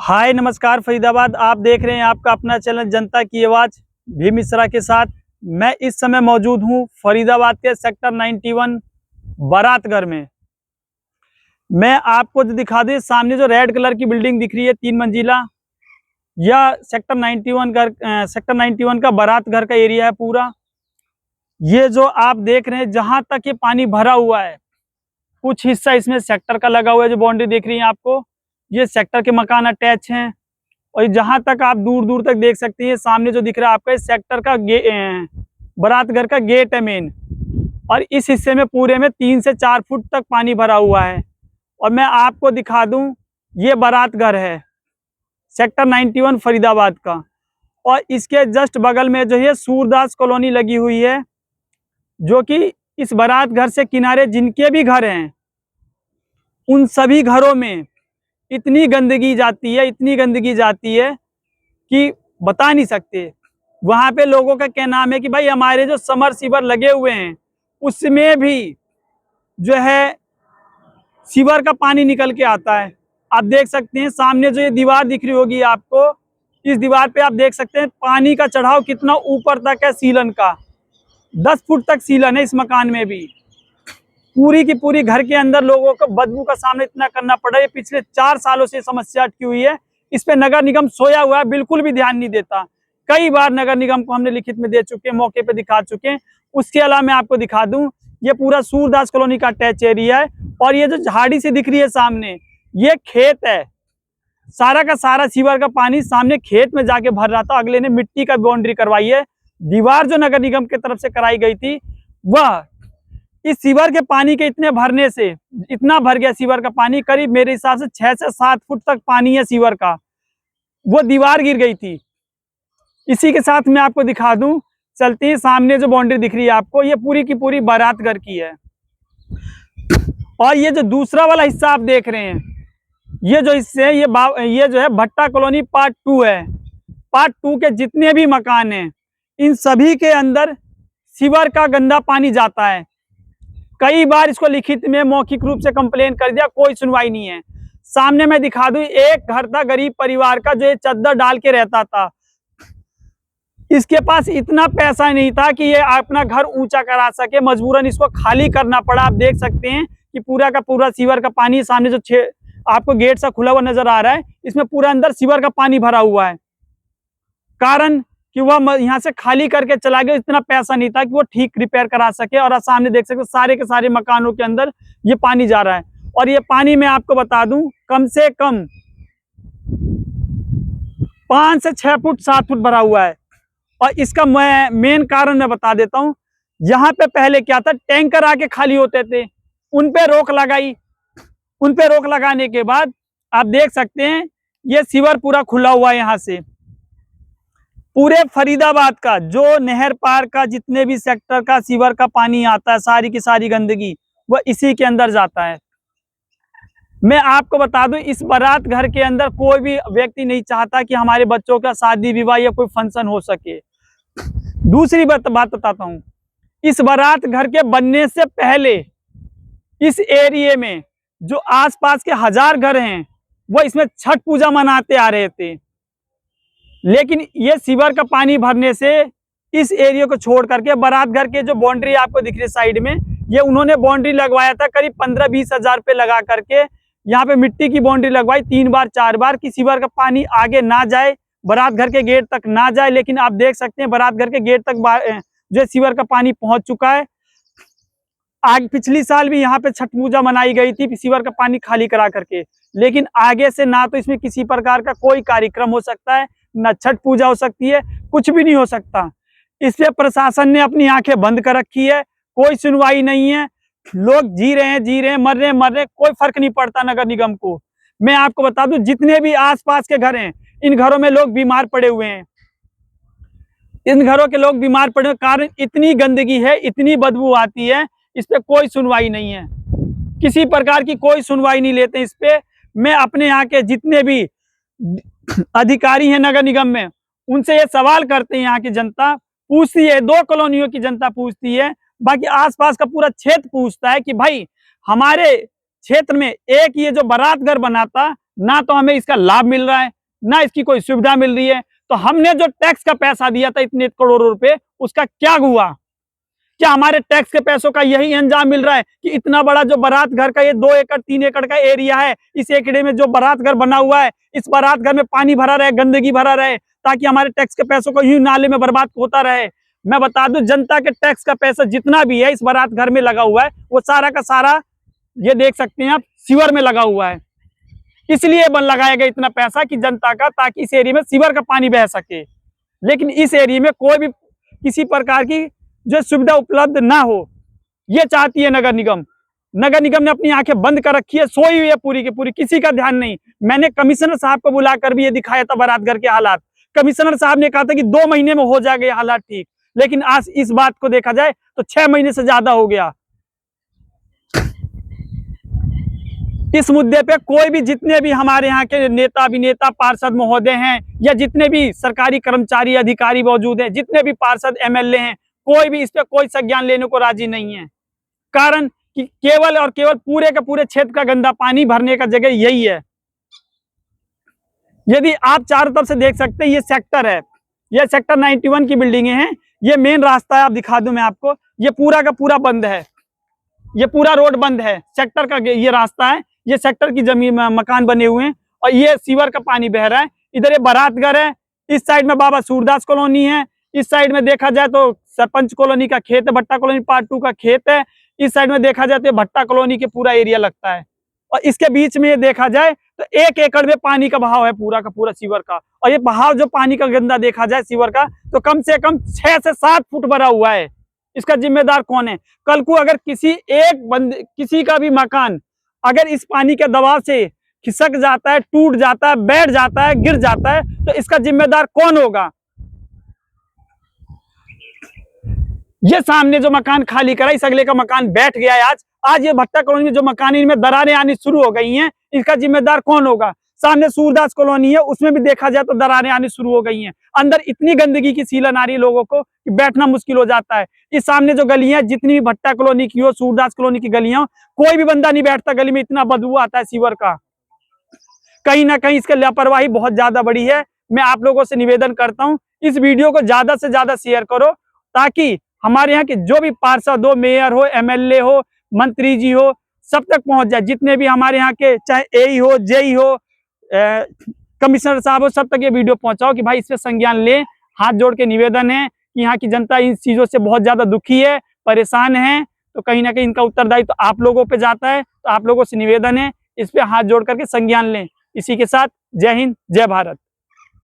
हाय नमस्कार फरीदाबाद। आप देख रहे हैं आपका अपना चैनल जनता की आवाज़ भी मिश्रा के साथ। मैं इस समय मौजूद हूं फरीदाबाद के सेक्टर 91 बारातगढ़ में। मैं आपको जो दिखा दूं, सामने जो रेड कलर की बिल्डिंग दिख रही है 3 मंजिला, यह सेक्टर 91 का बारातगढ़ का एरिया है पूरा। ये जो आप देख रहे हैं जहां तक ये पानी भरा हुआ है, कुछ हिस्सा इसमें सेक्टर का लगा हुआ है। जो बाउंड्री देख रही है आपको, ये सेक्टर के मकान अटैच हैं। और जहां तक आप दूर दूर तक देख सकते हैं, सामने जो दिख रहा है आपका इस सेक्टर का बारातगढ़ का गेट है मेन। और इस हिस्से में पूरे में 3 से 4 फुट तक पानी भरा हुआ है। और मैं आपको दिखा दूं, ये बारातगढ़ है सेक्टर 91 फरीदाबाद का। और इसके जस्ट बगल में जो है सूरदास कॉलोनी लगी हुई है, जो कि इस बारातगढ़ से किनारे जिनके भी घर हैं, उन सभी घरों में इतनी गंदगी जाती है कि बता नहीं सकते। वहां पे लोगों का क्या नाम है कि भाई हमारे जो समरसीवर लगे हुए हैं उसमें भी जो है सीवर का पानी निकल के आता है। आप देख सकते हैं सामने जो ये दीवार दिख रही होगी आपको, इस दीवार पे आप देख सकते हैं पानी का चढ़ाव कितना ऊपर तक है। सीलन का 10 फुट तक सीलन है इस मकान में भी। पूरी की पूरी घर के अंदर लोगों को बदबू का सामना इतना करना पड़ा है। पिछले 4 सालों से समस्या अटकी हुई है। इस पे नगर निगम सोया हुआ है, बिल्कुल भी ध्यान नहीं देता। कई बार नगर निगम को हमने लिखित में दे चुके हैं, मौके पे दिखा चुके हैं। उसके अलावा मैं आपको दिखा दूं, ये पूरा सूरदास कॉलोनी का अटैच एरिया है। और ये जो झाड़ी सी दिख रही है सामने, ये खेत है। सारा का सारा सीवर का पानी सामने खेत में जाके भर रहा था। अगले ने मिट्टी का बाउंड्री करवाई है। दीवार जो नगर निगम की तरफ से कराई गई थी, वह इस सीवर के पानी के इतने भरने से इतना भर गया सीवर का पानी, करीब मेरे हिसाब से 6 से 7 फुट तक पानी है सीवर का। वो दीवार गिर गई थी। इसी के साथ मैं आपको दिखा दूं, चलते हैं सामने जो बाउंड्री दिख रही है आपको, ये पूरी की पूरी बारातगढ़ की है। और ये जो दूसरा वाला हिस्सा आप देख रहे हैं, ये जो हिस्से है, ये जो है भट्टा कॉलोनी पार्ट 2 है। पार्ट 2 के जितने भी मकान हैं, इन सभी के अंदर सीवर का गंदा पानी जाता है। कई बार इसको लिखित में मौखिक रूप से कंप्लेन कर दिया, कोई सुनवाई नहीं है। सामने मैं दिखा दूं, एक घर था गरीब परिवार का, जो ये चद्दर डाल के रहता था। इसके पास इतना पैसा नहीं था कि ये अपना घर ऊंचा करा सके, मजबूरन इसको खाली करना पड़ा। आप देख सकते हैं कि पूरा का पूरा सीवर का पानी, सामने जो आपको गेट सा खुला हुआ नजर आ रहा है, इसमें पूरा अंदर सीवर का पानी भरा हुआ है। कारण कि वह यहाँ से खाली करके चला गया, इतना पैसा नहीं था कि वो ठीक रिपेयर करा सके। और आप सामने देख सकते सारे के सारे मकानों के अंदर ये पानी जा रहा है। और ये पानी मैं आपको बता दूं, कम से कम 5 से 6 फुट 7 फुट भरा हुआ है। और इसका मेन कारण मैं बता देता हूं। यहाँ पे पहले क्या था, टैंकर आके खाली होते थे, उन पे रोक लगाई। उन पे रोक लगाने के बाद आप देख सकते हैं ये सीवर पूरा खुला हुआ है। यहाँ से पूरे फरीदाबाद का जो नहर पार का जितने भी सेक्टर का सीवर का पानी आता है, सारी की सारी गंदगी वह इसी के अंदर जाता है। मैं आपको बता दूं, इस बारात घर के अंदर कोई भी व्यक्ति नहीं चाहता कि हमारे बच्चों का शादी विवाह या कोई फंक्शन हो सके। दूसरी बात बताता हूं, इस बारात घर के बनने से पहले इस एरिया में जो आसपास के 1000 घर हैं, वो इसमें छठ पूजा मनाते आ रहे थे। लेकिन ये सीवर का पानी भरने से इस एरिया को छोड़ करके बारातगढ़ के जो बाउंड्री आपको दिख रही है साइड में, ये उन्होंने बाउंड्री लगवाया था करीब 15-20 हजार रुपये लगा करके। यहाँ पे मिट्टी की बाउंड्री लगवाई 3 बार 4 बार कि सीवर का पानी आगे ना जाए, बारातगढ़ के गेट तक ना जाए। लेकिन आप देख सकते हैं बारातगढ़ के गेट तक जो सीवर का पानी पहुंच चुका है। आगे पिछली साल भी यहाँ पे छठ पूजा मनाई गई थी सीवर का पानी खाली करा करके। लेकिन आगे से ना तो इसमें किसी प्रकार का कोई कार्यक्रम हो सकता है, ना छठ पूजा हो सकती है, कुछ भी नहीं हो सकता। इसलिए प्रशासन ने अपनी आंखें बंद कर रखी है, कोई सुनवाई नहीं है। लोग जी रहे हैं, मर रहे हैं, कोई फर्क नहीं पड़ता नगर निगम को। मैं आपको बता दूं, जितने भी आसपास के घर हैं, इन घरों में लोग बीमार पड़े हुए हैं। इन घरों के लोग बीमार पड़े हुए कारण इतनी गंदगी है, इतनी बदबू आती है, इस पे कोई सुनवाई नहीं है। किसी प्रकार की कोई सुनवाई नहीं लेते इस पे। मैं अपने यहाँ के जितने भी अधिकारी हैं नगर निगम में, उनसे ये सवाल करते हैं। यहाँ की जनता पूछती है, 2 कॉलोनियों की जनता पूछती है, बाकी आसपास का पूरा क्षेत्र पूछता है कि भाई हमारे क्षेत्र में एक ये जो बारातगढ़ बना था, ना तो हमें इसका लाभ मिल रहा है, ना इसकी कोई सुविधा मिल रही है। तो हमने जो टैक्स का पैसा दिया था इतने करोड़ों रुपए, उसका क्या हुआ? क्या हमारे टैक्स के पैसों का यही अंजाम मिल रहा है कि इतना बड़ा जो बारात घर का ये 2 एकड़ 3 एकड़ का एरिया है, इस एरिया में जो बारात घर बना हुआ है, इस बारात घर में पानी भरा रहे, गंदगी भरा रहे, ताकि हमारे टैक्स के पैसों को यूं नाले में बर्बाद होता रहे। मैं बता दूं, जनता के टैक्स का पैसा जितना भी है इस बारात घर में लगा हुआ है, वो सारा का सारा ये देख सकते हैं आप सीवर में लगा हुआ है। इसलिए लगाया गया इतना पैसा कि जनता का, ताकि इस एरिया में सीवर का पानी बह सके। लेकिन इस एरिया में कोई भी किसी प्रकार की जो सुविधा उपलब्ध ना हो, ये चाहती है नगर निगम। नगर निगम ने अपनी आंखें बंद कर रखी है, सोई हुई है पूरी की पूरी, किसी का ध्यान नहीं। मैंने कमिश्नर साहब को बुलाकर भी ये दिखाया था बारात घर के हालात। कमिश्नर साहब ने कहा था कि 2 महीने में हो जाएगा ये हालात ठीक, लेकिन आज इस बात को देखा जाए तो 6 महीने से ज्यादा हो गया। इस मुद्दे पे कोई भी, जितने भी हमारे यहाँ के नेता अभिनेता पार्षद महोदय हैं, या जितने भी सरकारी कर्मचारी अधिकारी मौजूद हैं, जितने भी पार्षद एमएलए हैं, कोई भी इस पे कोई संज्ञान लेने को राजी नहीं है। कारण कि केवल और केवल पूरे के पूरे क्षेत्र का गंदा पानी भरने का जगह यही है। यदि आप चारों तरफ से देख सकते हैं, ये सेक्टर है, ये सेक्टर 91 की बिल्डिंगें हैं। ये मेन रास्ता है, आप दिखा दूं मैं आपको, ये पूरा का पूरा बंद है, ये पूरा रोड बंद है। सेक्टर का ये रास्ता है, ये सेक्टर की जमीन मकान बने हुए हैं, और ये सीवर का पानी बह रहा है। इधर ये बारात घर है, इस साइड में बाबा सूरदास कॉलोनी है, इस साइड में देखा जाए तो सरपंच कॉलोनी का खेत है, भट्टा कॉलोनी पार्ट 2 का खेत है। इस साइड में देखा जाए तो भट्टा कॉलोनी के पूरा एरिया लगता है, और इसके बीच में ये देखा जाए तो 1 एकड़ में पानी का बहाव है पूरा का पूरा सीवर का। और ये बहाव जो पानी का गंदा देखा जाए सीवर का, तो कम से कम 6 से 7 फुट भरा हुआ है। इसका जिम्मेदार कौन है? कल को अगर किसी का भी मकान अगर इस पानी के दबाव से खिसक जाता है, टूट जाता है, बैठ जाता है, गिर जाता है, तो इसका जिम्मेदार कौन होगा? ये सामने जो मकान खाली करा, इस अगले का मकान बैठ गया है। आज ये भट्टा कॉलोनी में जो मकान, इनमें दरारें आनी शुरू हो गई हैं, इसका जिम्मेदार कौन होगा? सामने सूरदास कॉलोनी है, उसमें भी देखा जाए तो दरारें आनी शुरू हो गई हैं। अंदर इतनी गंदगी की सीलन आ रही है लोगों को कि बैठना मुश्किल हो जाता है। इस सामने जो गली है, जितनी भी भट्टा कॉलोनी की हो, सूरदास कॉलोनी की गलियां, कोई भी बंदा नहीं बैठता गली में, इतना बदबू आता है सीवर का। कहीं ना कहीं इसकी लापरवाही बहुत ज्यादा बड़ी है। मैं आप लोगों से निवेदन करता हूं, इस वीडियो को ज्यादा से ज्यादा शेयर करो, ताकि हमारे यहाँ के जो भी पार्षद हो, मेयर हो, एमएलए हो, मंत्री जी हो, सब तक पहुंच जाए। जितने भी हमारे यहाँ के, चाहे एई हो, जेई हो, कमिश्नर साहब हो, सब तक ये वीडियो पहुंचाओ कि भाई इस पे संज्ञान लें। हाथ जोड़ के निवेदन है कि यहाँ की जनता इन चीजों से बहुत ज्यादा दुखी है, परेशान है। तो कहीं ना कहीं इनका उत्तरदायित्व तो आप लोगों पे जाता है। तो आप लोगों से निवेदन है, इस पे हाथ जोड़ करके संज्ञान लें। इसी के साथ जय हिंद, जय भारत।